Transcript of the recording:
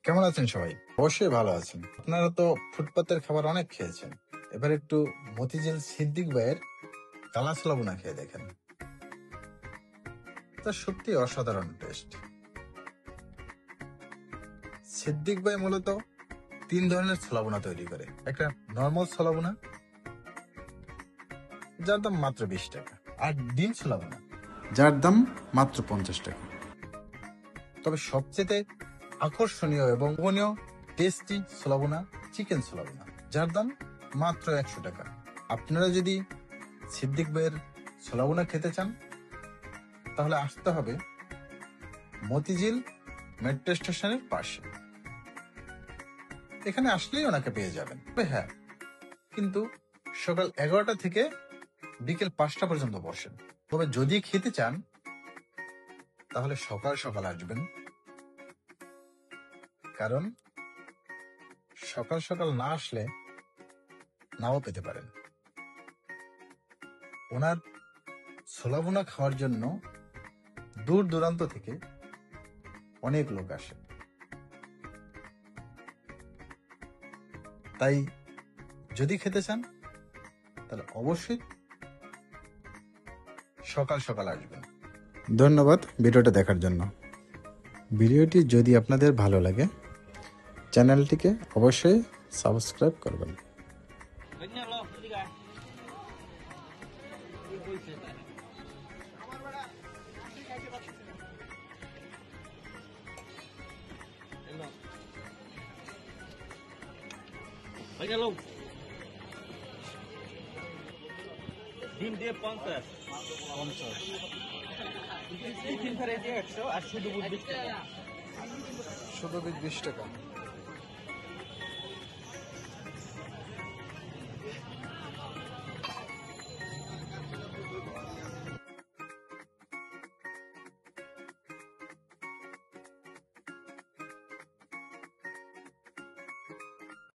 কেমন আছেন সবাই? অবশ্যই ভালো আছেন। আপনারা তো ফুটপাতের খাবার অনেক খেয়েছেন। এবার একটু মতিঝিল সিদ্দিক ভাইয়ের কালা ছোলা ভুনা খেয়ে দেখেন। তা সত্যি অসাধারণ টেস্ট। সিদ্দিক ভাই মূলত 3 ধরনের ছোলা ভুনা তৈরি করে। একটা নরমাল ছোলা ভুনা, যার দাম মাত্র 20 টাকা, আর ডিম ছোলা ভুনা, যার দাম মাত্র 50 টাকা। তবে সবচেয়ে আকর্ষণীয় এবং লোভনীয় টেস্টি ছোলা ভুনা চিকেন ছোলা ভুনা, যার দাম মাত্র 100 টাকা। আপনারা যদি সিদ্দিক ভাইয়ের ছোলা ভুনা খেতে চান তাহলে আসতে হবে মতিঝিল মেট্রো স্টেশনের পাশে। এখানে আসলেই ওনাকে পেয়ে যাবেন। তবে হ্যাঁ, কিন্তু সকাল 11টা থেকে বিকেল 5টা পর্যন্ত বসেন। তবে যদি খেতে চান তাহলে সকাল সকাল আসবেন, কারণ সকাল সকাল না আসলে নাও পেতে পারেন। ওনার ছোলা ভুনা খাওয়ার জন্য দূর দূরান্ত থেকে অনেক লোক আসে। তাই যদি খেতে চান তাহলে অবশ্যই সকাল সকাল আসবেন। ধন্যবাদ ভিডিওটা দেখার জন্য। ভিডিওটি যদি আপনাদের ভালো লাগে চ্যানেলটিকে অবশ্যই সাবস্ক্রাইব করবেন। ডিম দিয়ে 50 টিফিন ফ্রাই দিয়ে 100 আর শুধু 20 টাকা। শুধু 20 টাকা।